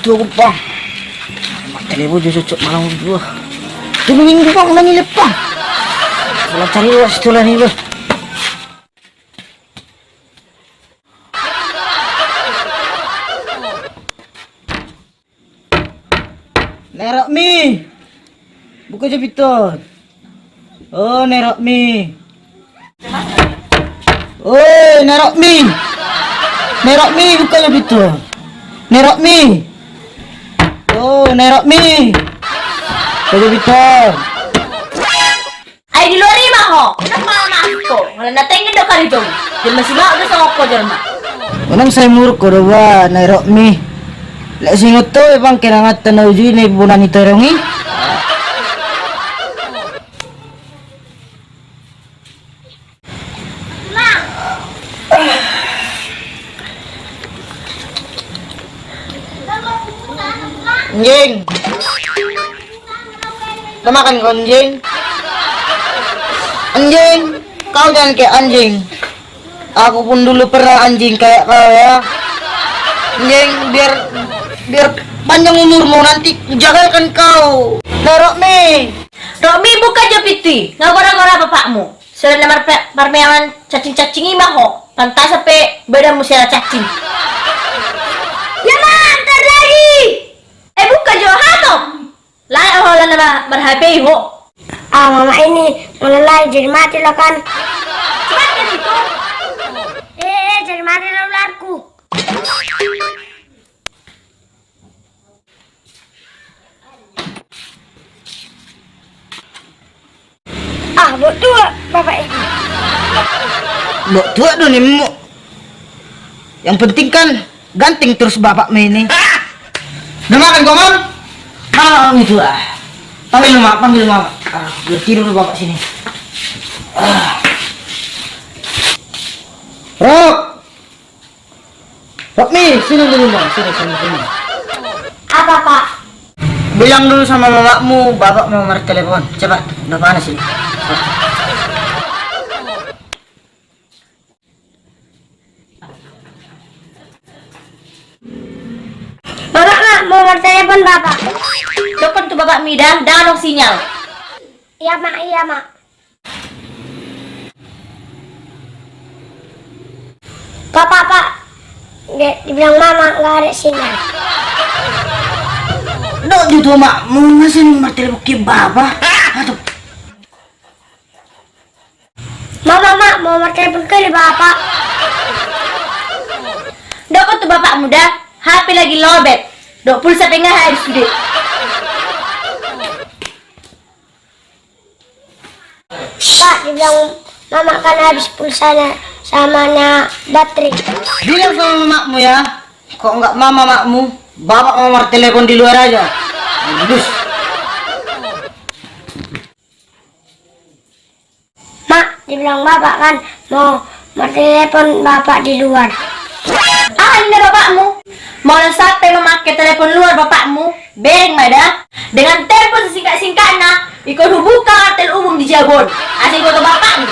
itu aku bang. Telepon dia cocok malam dua. Dulu minggu bang udah ngilip bang. Kalau cari luas itulah nih bang. Nerok mi, buka jepitan. Oh nerok mi. Oh nerok mi, buka jepitan. Nerok mi. Oh nerok mi, buka jepitan. Ay di luar ima ho, kenapa aku? Malah natengin do kali itu. Dia masih mau udah sama aku jerma. Unang saya muruk ko daw nerok mi. Lek singot to bang kinangat tanaw di na ibunan ito rongi. Anjing. Tamakan ko anjing. Anjing, kau jangan kayak anjing. Aku pun dulu pernah anjing kayak kau ya. Anjing, biar panjang umurmu nanti jagalkan kau. Nah, Rokmi Buka jepiti, ngagora-gora bapakmu. Selain marmeangan cacing-cacing ima ho, pantas sampai beda musia cacing. Ya mantar lagi. Buka jo hato. Lain aholan nama berhape ho. Mama ini mulai jadi mati lah kan. Cepat kan itu. Jadi mati lah ularku. Betul bapak ini. Bok tua dong nih. Yang penting kan ganting terus bapak ini. Udah makan kau mam? Malam itu Panggil mama. Biar tidur bapak sini. Rokmi, sini dulu bang. Sini. Apa pak? Bilang dulu sama mamamu, bapak mau nomor telepon. Cepat, udah panas ini. Bapak mau telepon bapak. Dokon tuh bapak Mida, dah sinyal. Iya mak. Pak. Dibilang mama nggak ada sinyal. Dok gitu mak, mau ngasih nomor telepon ke bapak. Aduh. Mama mau telepon ke bapak. Dokon tuh bapak muda, HP lagi lobet. Dok pulsa pengen habis sudah. Pak, dibilang mama kan habis pulsanya samanya baterai. Bilang sama makmu ya, kok nggak makmu, bapak mau nomor telepon di luar aja. Bagus. Mak, dibilang bapak kan mau telepon bapak di luar. Ini bapakmu. Mau sampai memakai telepon luar bapakmu, bereng mada. Dengan telepon singkat-singkatnya, ikut hubungkan hotel umum di Jabon. Asal foto bapakmu.